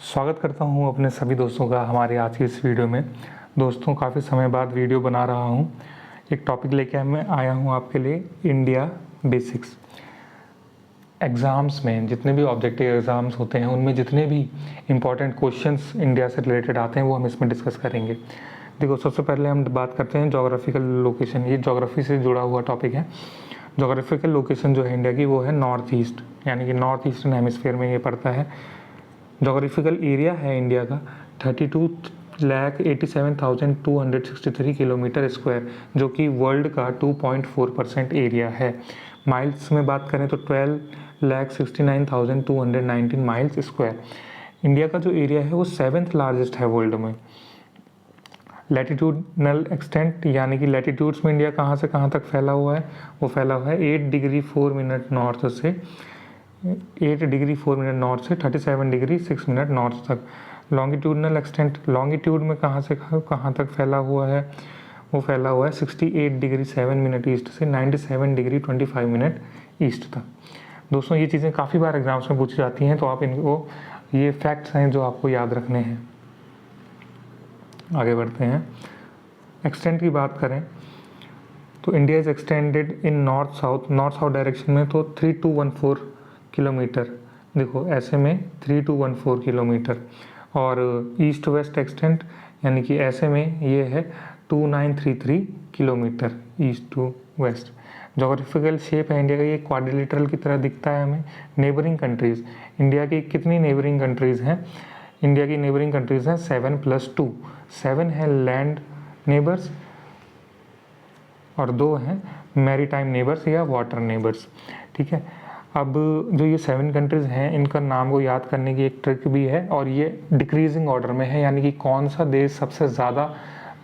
स्वागत करता हूं अपने सभी दोस्तों का हमारे आज की इस वीडियो में। दोस्तों, काफ़ी समय बाद वीडियो बना रहा हूं। एक टॉपिक लेके मैं आया हूं आपके लिए, इंडिया बेसिक्स। एग्ज़ाम्स में जितने भी ऑब्जेक्टिव एग्ज़ाम्स होते हैं उनमें जितने भी इम्पॉर्टेंट क्वेश्चंस इंडिया से रिलेटेड आते हैं वो हम इसमें डिस्कस करेंगे। देखो, सबसे पहले हम बात करते हैं जोग्राफिकल लोकेशन। ये जोग्राफी से जुड़ा हुआ टॉपिक है। जोग्राफिकल लोकेशन जो है इंडिया की वो है नॉर्थ ईस्ट, यानी कि नॉर्थ ईस्टर्न हेमिस्फीयर में ये पड़ता है। जोग्राफिकल एरिया है इंडिया का 32,87,263 किलोमीटर स्क्वायर, जो कि वर्ल्ड का 2.4% एरिया है। माइल्स में बात करें तो 12,69,219 माइल्स स्क्वायर। इंडिया का जो एरिया है वो 7th लार्जेस्ट है वर्ल्ड में। लैटिट्यूडनल एक्सटेंट, यानी कि लैटिट्यूड्स में इंडिया कहाँ से कहाँ तक फैला हुआ है, वो फैला हुआ है 8 डिग्री 4 मिनट नॉर्थ से 37 डिग्री 6 मिनट नॉर्थ तक। लॉन्गिट्यूडनल एक्सटेंट, लॉन्गिट्यूड में कहाँ से कहाँ तक फैला हुआ है, वो फैला हुआ है 68 डिग्री 7 मिनट ईस्ट से 97 डिग्री 25 मिनट ईस्ट तक। दोस्तों, ये चीज़ें काफ़ी बार एग्जाम्स में पूछी जाती हैं, तो आप इनको, ये फैक्ट्स हैं जो आपको याद रखने हैं। आगे बढ़ते हैं। एक्सटेंट की बात करें तो India is extended in north south direction में तो 3214 किलोमीटर। देखो, ऐसे में 3214 किलोमीटर, और ईस्ट वेस्ट एक्सटेंट यानी कि ऐसे में ये है 2933 kilometre east to west. Geographical shape है इंडिया का, ये क्वाड्रिलेटरल की तरह दिखता है हमें। नेबरिंग कंट्रीज़, इंडिया की कितनी नेबरिंग कंट्रीज़ हैं? इंडिया की नेबरिंग कंट्रीज़ हैं 7+2। 7 है लैंड नेबर्स और 2 हैं मैरीटाइम नेबर्स या वाटर नेबर्स। ठीक है, अब जो ये 7 कंट्रीज़ हैं इनका नाम को याद करने की एक ट्रिक भी है, और ये डिक्रीजिंग ऑर्डर में है, यानी कि कौन सा देश सबसे ज़्यादा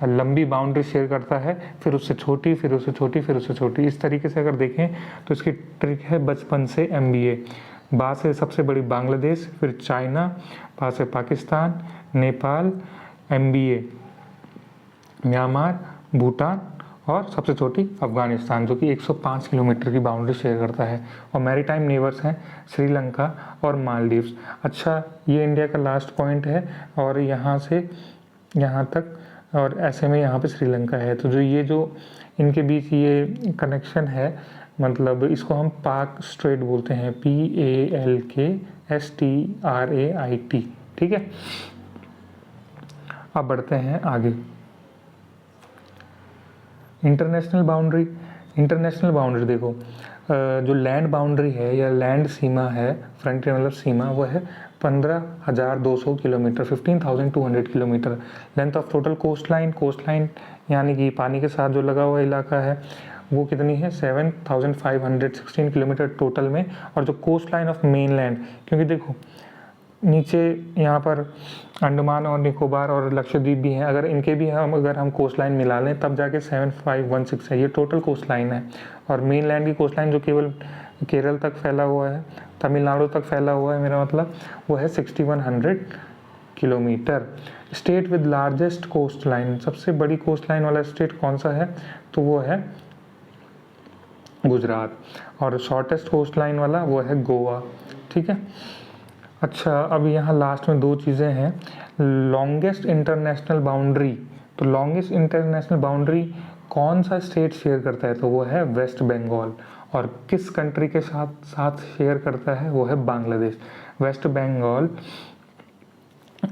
लंबी बाउंड्री शेयर करता है, फिर उससे छोटी, फिर उससे छोटी, फिर उससे छोटी। इस तरीके से अगर देखें तो इसकी ट्रिक है बचपन से MBA। बा से सबसे बड़ी बांग्लादेश, फिर चाइना, पा से पाकिस्तान, नेपाल, MBA म्यांमार, भूटान, और सबसे छोटी अफगानिस्तान, जो कि 105 किलोमीटर की बाउंड्री शेयर करता है। और मैरीटाइम नेबर्स हैं श्रीलंका और मालदीव्स। अच्छा, ये इंडिया का लास्ट पॉइंट है, और यहाँ से यहाँ तक, और ऐसे में यहाँ पे श्रीलंका है। तो जो इनके बीच ये कनेक्शन है, मतलब इसको हम पाक स्ट्रेट बोलते हैं, PALKSTRAIT। ठीक है, अब बढ़ते हैं आगे। इंटरनेशनल बाउंड्री देखो, जो लैंड बाउंड्री है या लैंड सीमा है, फ्रंटियर मतलब सीमा, वो है 15,200 kilometre, 15,200 kilometre. Length of total cost line यानी कि पानी के साथ जो लगा हुआ इलाका है वो कितनी है? 7,516 किलोमीटर टोटल में। और जो coastline of mainland, क्योंकि देखो नीचे यहाँ पर अंडमान और निकोबार और लक्षद्वीप भी हैं, अगर इनके भी अगर हम कोस्ट लाइन मिला लें तब जाके 7,516 है, ये टोटल कोस्ट लाइन है। और मेन लैंड की कोस्ट लाइन जो केवल केरल तक फैला हुआ है, तमिलनाडु तक फैला हुआ है, मेरा मतलब, वो है 6,100 kilometre. State with largest coastline, सबसे बड़ी कोस्ट लाइन वाला स्टेट कौन सा है? तो वो है गुजरात। और शॉर्टेस्ट कोस्ट लाइन वाला वो है गोवा। ठीक है, अच्छा, अब यहाँ लास्ट में 2 चीज़ें हैं। लॉन्गेस्ट इंटरनेशनल बाउंड्री, तो लॉन्गेस्ट इंटरनेशनल बाउंड्री कौन सा स्टेट शेयर करता है? तो वो है वेस्ट बंगाल। और किस कंट्री के साथ शेयर करता है? वो है बांग्लादेश। वेस्ट बंगाल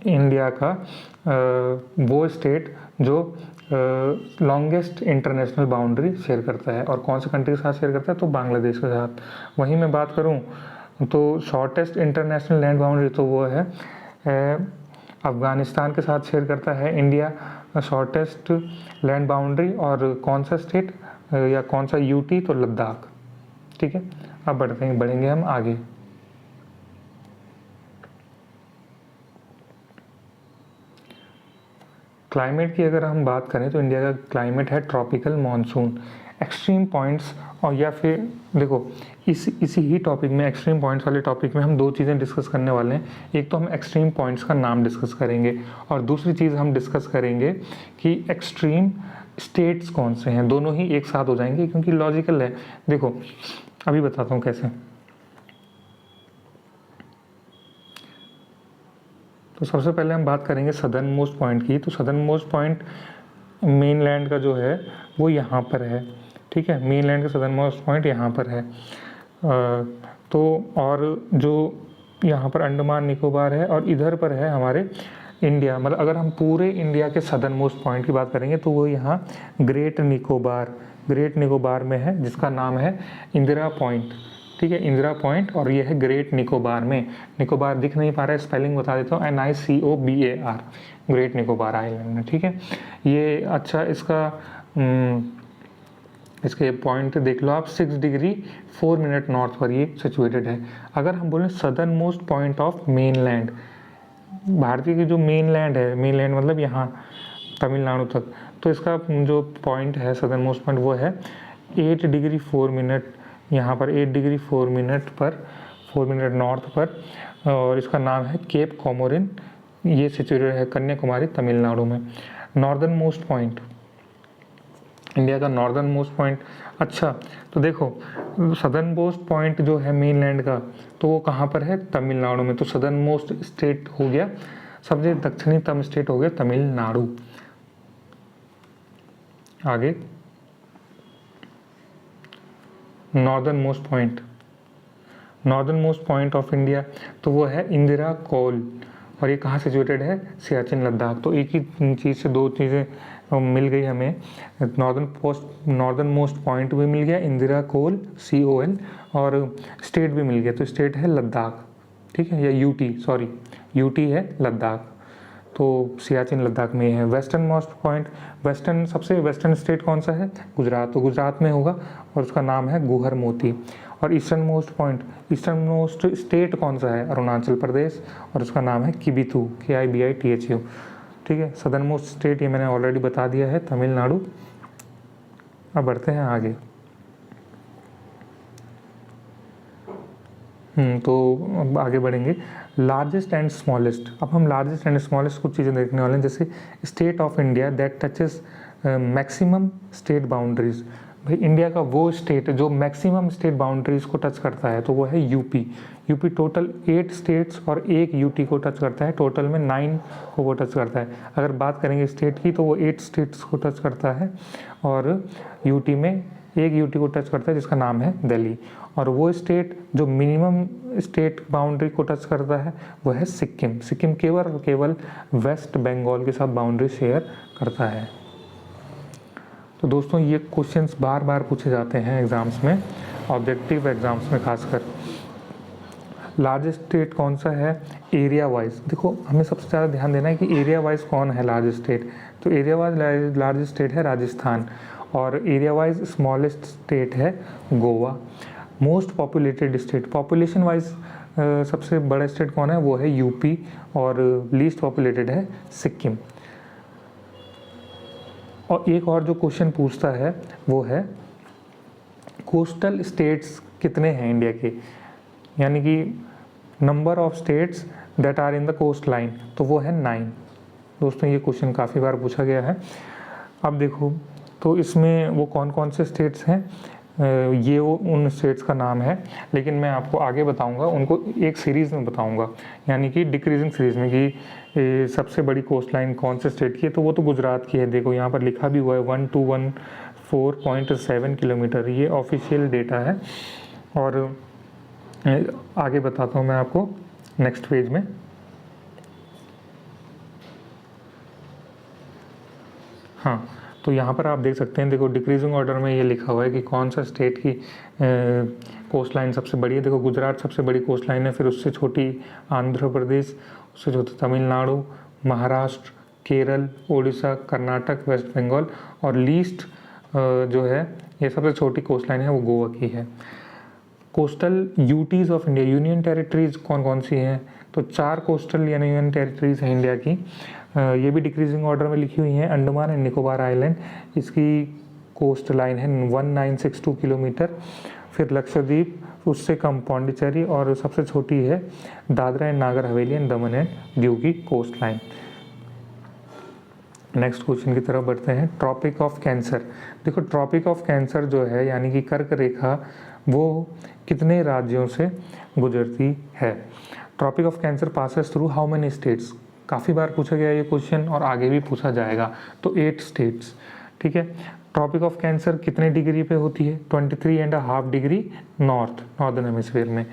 इंडिया का वो स्टेट जो लॉन्गेस्ट इंटरनेशनल बाउंड्री शेयर करता है। और कौन से कंट्री के साथ शेयर करता है? तो बांग्लादेश के साथ। वहीं मैं बात करूं तो शॉर्टेस्ट इंटरनेशनल लैंड बाउंड्री तो वो है अफ़गानिस्तान के साथ शेयर करता है इंडिया शॉर्टेस्ट लैंड बाउंड्री। और कौन सा स्टेट या कौन सा UT? तो लद्दाख। ठीक है, अब बढ़ेंगे हम आगे। क्लाइमेट की अगर हम बात करें तो इंडिया का क्लाइमेट है ट्रॉपिकल मॉनसून। एक्सट्रीम पॉइंट्स, और या फिर देखो इसी ही टॉपिक में, एक्सट्रीम पॉइंट्स वाले टॉपिक में हम 2 चीज़ें डिस्कस करने वाले हैं। एक तो हम एक्सट्रीम पॉइंट्स का नाम डिस्कस करेंगे, और दूसरी चीज़ हम डिस्कस करेंगे कि एक्सट्रीम स्टेट्स कौन से हैं। दोनों ही एक साथ हो जाएंगे क्योंकि लॉजिकल है। देखो, अभी बताता हूँ कैसे। तो सबसे पहले हम बात करेंगे सदर्न मोस्ट पॉइंट की। तो सदर्न मोस्ट पॉइंट मेनलैंड का जो है वो यहाँ पर है, ठीक है। मेनलैंड का सदर्न मोस्ट पॉइंट यहाँ पर है। तो और जो यहाँ पर अंडमान निकोबार है और इधर पर है हमारे इंडिया, मतलब अगर हम पूरे इंडिया के सदर्न मोस्ट पॉइंट की बात करेंगे तो वो यहाँ ग्रेट निकोबार में है, जिसका नाम है इंदिरा पॉइंट, ठीक है, इंदिरा पॉइंट। और ये है ग्रेट निकोबार में। निकोबार दिख नहीं पा रहा है, स्पेलिंग बता देता हूँ, NICOBAR, ग्रेट निकोबार आइलैंड में, ठीक है। ये अच्छा इसके पॉइंट देख लो आप, 6 डिग्री 4 मिनट नॉर्थ पर ये सिचुएटेड है। अगर हम बोलें southern most point of mainland, भारतीय की जो मेनलैंड है, मेनलैंड मतलब यहाँ तमिलनाडु तक, तो इसका जो पॉइंट है सदर्न मोस्ट पॉइंट वो है 8 डिग्री 4 मिनट, यहाँ पर 8 डिग्री 4 मिनट नॉर्थ पर, और इसका नाम है केप कोमोरिन। ये सिचुएटेड है कन्याकुमारी तमिलनाडु में। नॉर्दर्न मोस्ट पॉइंट, इंडिया का नॉर्दर्न मोस्ट पॉइंट। अच्छा, तो देखो सदर्न मोस्ट पॉइंट जो है मेनलैंड का, तो वो कहाँ पर है? तमिलनाडु में। तो सदर्न मोस्ट स्टेट हो गया, सबसे दक्षिणतम स्टेट हो गया तमिलनाडु। आगे northern most point of India, तो वो है इंदिरा कोल, और ये कहाँ सिचुएटेड है? सियाचिन लद्दाख। तो एक ही चीज़ से दो चीज़ें मिल गई हमें, नॉर्दर्न मोस्ट पॉइंट भी मिल गया इंदिरा कोल COL, और स्टेट भी मिल गया। तो स्टेट है लद्दाख, ठीक है, या UT है लद्दाख, तो सियाचिन लद्दाख में है। वेस्टर्न मोस्ट पॉइंट, सबसे वेस्टर्न स्टेट कौन सा है? गुजरात, तो गुजरात में होगा और उसका नाम है गुहर मोती। और ईस्टर्न मोस्ट स्टेट कौन सा है? अरुणाचल प्रदेश, और उसका नाम है किबिथू, KIBITHU, ठीक है। सदर्न मोस्ट स्टेट ये मैंने ऑलरेडी बता दिया है, तमिलनाडु। अब बढ़ते हैं आगे। तो अब आगे बढ़ेंगे। लार्जेस्ट एंड स्मॉलेस्ट, अब हम लार्जेस्ट एंड स्मॉलेस्ट कुछ चीज़ें देखने वाले हैं, जैसे state of India that touches maximum state boundaries. भाई इंडिया का वो स्टेट जो मैक्सिमम स्टेट बाउंड्रीज को टच करता है, तो वो है यूपी टोटल 8 स्टेट्स और एक यूटी को टच करता है, टोटल में 9 को वो टच करता है। अगर बात करेंगे स्टेट की, तो वो 8 स्टेट्स को टच करता है, और यूटी में एक यूटी को टच करता है जिसका नाम है दिल्ली। और वो स्टेट जो मिनिमम स्टेट बाउंड्री को टच करता है वो है सिक्किम केवल वेस्ट बंगाल के साथ बाउंड्री शेयर करता है। तो दोस्तों ये क्वेश्चंस बार बार पूछे जाते हैं एग्ज़ाम्स में, ऑब्जेक्टिव एग्ज़ाम्स में खासकर। लार्जेस्ट स्टेट कौन सा है एरिया वाइज? देखो हमें सबसे ज़्यादा ध्यान देना है कि एरिया वाइज कौन है लार्जेस्ट स्टेट। तो एरिया वाइज लार्जेस्ट स्टेट है राजस्थान, और एरिया वाइज स्मॉलेस्ट स्टेट है Goa. Most populated state, population wise सबसे बड़ा स्टेट कौन है? वो है यूपी, और लीस्ट पॉपुलेटेड है सिक्किम। और एक और जो क्वेश्चन पूछता है वो है कोस्टल स्टेट्स कितने हैं इंडिया के, यानी कि number of states that are in the coastline, तो वो है 9। दोस्तों ये क्वेश्चन काफ़ी बार पूछा गया है। अब देखो तो इसमें वो कौन कौन से स्टेट्स हैं, ये वो उन स्टेट्स का नाम है, लेकिन मैं आपको आगे बताऊंगा, उनको एक सीरीज़ में बताऊंगा, यानी कि डिक्रीजिंग सीरीज़ में, कि सबसे बड़ी कोस्ट लाइन कौन से स्टेट की है। तो वो तो गुजरात की है, देखो यहाँ पर लिखा भी हुआ है 1214.7 किलोमीटर, ये ऑफिशियल डेटा है। और आगे बताता हूँ मैं आपको नेक्स्ट पेज में। हाँ, तो यहाँ पर आप देख सकते हैं, देखो डिक्रीजिंग ऑर्डर में ये लिखा हुआ है कि कौन सा स्टेट की कोस्ट लाइन सबसे बड़ी है। देखो गुजरात सबसे बड़ी कोस्ट लाइन है, फिर उससे छोटी आंध्र प्रदेश, उससे छोटी तमिलनाडु, महाराष्ट्र, केरल, उड़ीसा, कर्नाटक, वेस्ट बंगाल, और लीस्ट जो है ये सबसे छोटी कोस्ट लाइन है वो गोवा की है। Coastal UTs of India, union territories कौन कौन सी हैं? तो 4 कोस्टल यानी यूनियन टेरिटरीज हैं इंडिया की, ये भी डिक्रीजिंग ऑर्डर में लिखी हुई हैं। अंडमान एंड निकोबार आइलैंड, इसकी कोस्ट लाइन है 1962 किलोमीटर। फिर लक्षद्वीप, उससे कम पौंडीचेरी, और सबसे छोटी है Dadra and Nagar Haveli and Daman and Diu की कोस्ट लाइन। नेक्स्ट क्वेश्चन की तरफ बढ़ते हैं। ट्रॉपिक ऑफ कैंसर, देखो ट्रॉपिक ऑफ कैंसर जो है यानी कि कर्क रेखा, वो कितने राज्यों से गुजरती है? Tropic of Cancer passes through how many states, काफ़ी बार पूछा गया ये क्वेश्चन और आगे भी पूछा जाएगा। तो 8 स्टेट्स, ठीक है। ट्रॉपिक ऑफ कैंसर कितने डिग्री पे होती है? 23.5 डिग्री नॉर्दर्न हेमिस्फीयर में,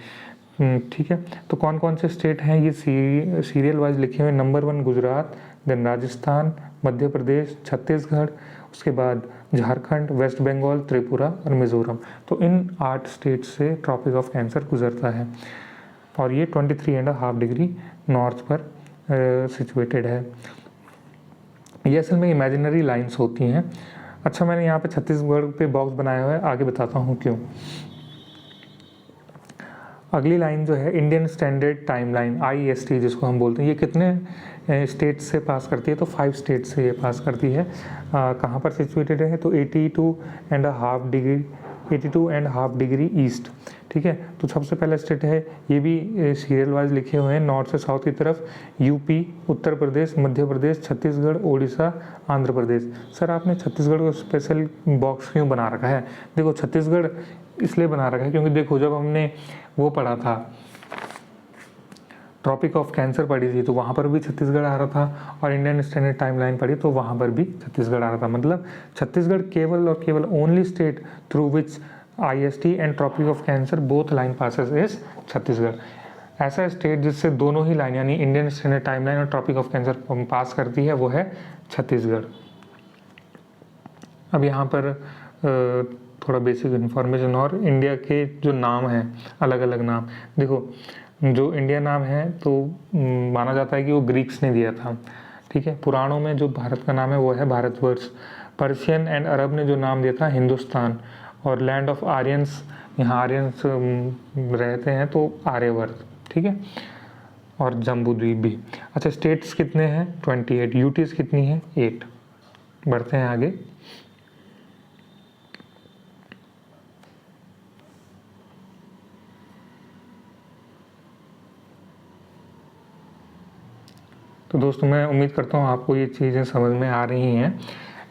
ठीक है। तो कौन कौन से स्टेट हैं ये सीरियल वाइज लिखे हुए। नंबर 1 गुजरात, देन राजस्थान, मध्य प्रदेश, छत्तीसगढ़, उसके बाद झारखंड, वेस्ट बंगाल, त्रिपुरा और मिजोरम। तो इन 8 स्टेट से ट्रॉपिक ऑफ कैंसर गुजरता है और ये 23.5 डिग्री नॉर्थ पर सिचुएटेड है। ये असल में इमेजिनरी लाइंस होती हैं। अच्छा, मैंने यहाँ पे छत्तीसगढ़ पे बॉक्स बनाया हुआ है, आगे बताता हूँ क्यों। अगली लाइन जो है Indian standard time line IST जिसको हम बोलते हैं, ये कितने स्टेट से पास करती है? तो 5 स्टेट से ये पास करती है। कहाँ पर सिचुएटेड है? तो 82.5 डिग्री ईस्ट, ठीक है। तो सबसे पहला स्टेट है, ये भी सीरियल वाइज लिखे हुए हैं नॉर्थ से साउथ की तरफ, यूपी, उत्तर प्रदेश, मध्य प्रदेश, छत्तीसगढ़, ओडिशा, आंध्र प्रदेश। सर आपने छत्तीसगढ़ को स्पेशल बॉक्स क्यों बना रखा है? देखो छत्तीसगढ़ इसलिए बना रखा है क्योंकि देखो जब हमने वो पढ़ा था ट्रॉपिक ऑफ कैंसर पढ़ी थी तो वहाँ पर भी छत्तीसगढ़ आ रहा था, और इंडियन स्टैंडर्ड टाइम लाइन पढ़ी तो वहाँ पर भी छत्तीसगढ़ आ रहा था। मतलब छत्तीसगढ़ केवल और केवल only state through which IST and Tropic of Cancer both line passes is Chhattisgarh. ऐसा स्टेट जिससे दोनों ही लाइन यानी इंडियन स्टैंडर्ड टाइम लाइन और ट्रॉपिक ऑफ कैंसर पास करती है वो है छत्तीसगढ़। अब यहाँ पर थोड़ा बेसिक इन्फॉर्मेशन और इंडिया के जो नाम हैं, अलग अलग नाम। देखो जो इंडिया नाम है तो माना जाता है कि वो ग्रीक्स ने दिया था, ठीक है। पुराणों में जो भारत का नाम है वो है भारतवर्ष। पर्शियन एंड अरब ने जो नाम दिया था हिंदुस्तान, और लैंड ऑफ आर्यंस, यहाँ आर्यंस रहते हैं तो आर्यवर्त, ठीक है, और जम्बूद्वीप भी। अच्छा स्टेट्स कितने हैं? 28। यूटीज कितनी है? 8। बढ़ते हैं आगे। तो दोस्तों मैं उम्मीद करता हूँ आपको ये चीज़ें समझ में आ रही हैं।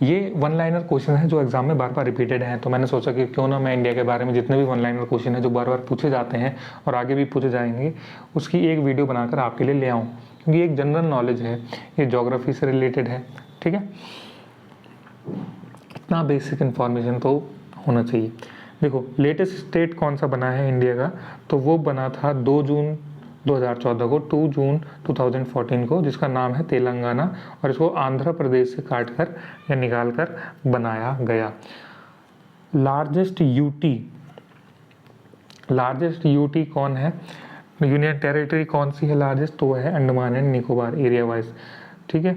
ये 1 लाइनर क्वेश्चन है जो एग्जाम में बार बार रिपीटेड हैं, तो मैंने सोचा कि क्यों ना मैं इंडिया के बारे में जितने भी 1 लाइनर क्वेश्चन है जो बार बार पूछे जाते हैं और आगे भी पूछे जाएंगे उसकी एक वीडियो बनाकर आपके लिए ले आऊँ, क्योंकि एक जनरल नॉलेज है, ये ज्योग्राफी से रिलेटेड है, ठीक है। इतना बेसिक इन्फॉर्मेशन तो होना चाहिए। देखो लेटेस्ट स्टेट कौन सा बना है इंडिया का? तो वो बना था 2 जून 2014 को, 2 जून 2014 को, जिसका नाम है तेलंगाना, और इसको आंध्र प्रदेश से काट कर या निकाल कर बनाया गया। लार्जेस्ट यूटी कौन है? यूनियन टेरिटरी कौन सी है लार्जेस्ट? तो वह है Andaman and Nicobar area wise, ठीक है,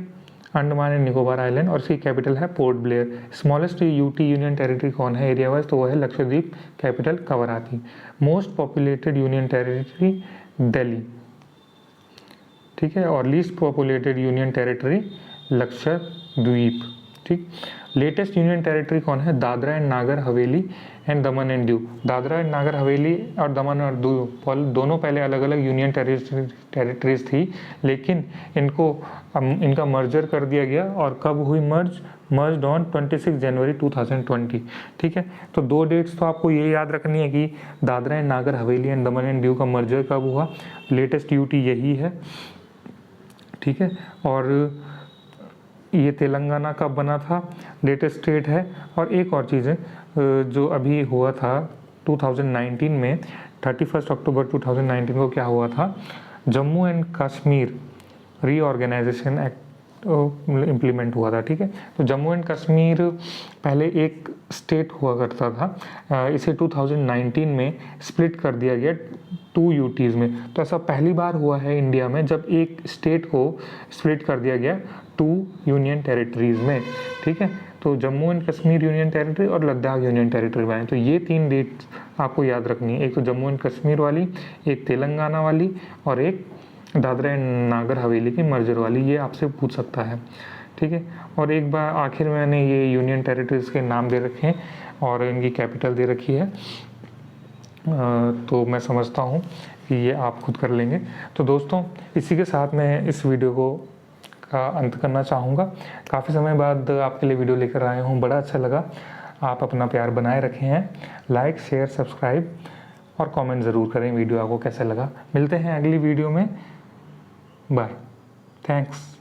अंडमान एंड निकोबार आइलैंड, और इसकी कैपिटल है Port Blair. Smallest UT union territory कौन है एरिया वाइज? तो वह है Lakshadweep, capital Kavaratti. Most populated union territory Delhi, ठीक है, और least populated union territory Lakshadweep, ठीक। लेटेस्ट यूनियन टेरिटरी कौन है? Dadra and Nagar Haveli and Daman and Diu. Dadra and Nagar Haveli और दमन और दीव दोनों पहले अलग अलग यूनियन टेरिटरीज थी, लेकिन इनका मर्जर कर दिया गया। और कब हुई मर्ज ऑन 26 जनवरी 2020, ठीक है। तो 2 डेट्स तो आपको ये याद रखनी है कि Dadra and Nagar Haveli and Daman and Diu का मर्जर कब हुआ। लेटेस्ट यूटी यही है, ठीक है। और ये तेलंगाना कब बना था? लेटेस्ट स्टेट है। और एक और चीज़ है जो अभी हुआ था 2019 में, 31 अक्टूबर 2019 को क्या हुआ था? Jammu and Kashmir reorganisation act implement हुआ था, ठीक है। तो जम्मू एंड कश्मीर पहले एक स्टेट हुआ करता था, इसे 2019 में स्प्लिट कर दिया गया 2 यूटीज़ में। तो ऐसा पहली बार हुआ है इंडिया में जब एक स्टेट को स्प्लिट कर दिया गया 2 यूनियन टेरिटरीज़ में, ठीक है। तो Jammu and Kashmir union territory और लद्दाख यूनियन टेरिटरी बने। तो ये 3 डेट्स आपको याद रखनी है, एक तो जम्मू एंड कश्मीर वाली, एक तेलंगाना वाली, और एक दादरा एंड नागर हवेली की मर्जर वाली। ये आपसे पूछ सकता है, ठीक है। और एक बार आखिर में मैंने ये यूनियन टेरिटरीज़ के नाम दे रखे हैं और इनकी कैपिटल दे रखी है, तो मैं समझता हूँ कि ये आप खुद कर लेंगे। तो दोस्तों इसी के साथ मैं इस वीडियो को का अंत करना चाहूँगा। काफ़ी समय बाद आपके लिए वीडियो लेकर आया हूँ, बड़ा अच्छा लगा। आप अपना प्यार बनाए रखे हैं। लाइक, शेयर, सब्सक्राइब और कमेंट ज़रूर करें वीडियो आपको कैसा लगा। मिलते हैं अगली वीडियो में, बाय। थैंक्स।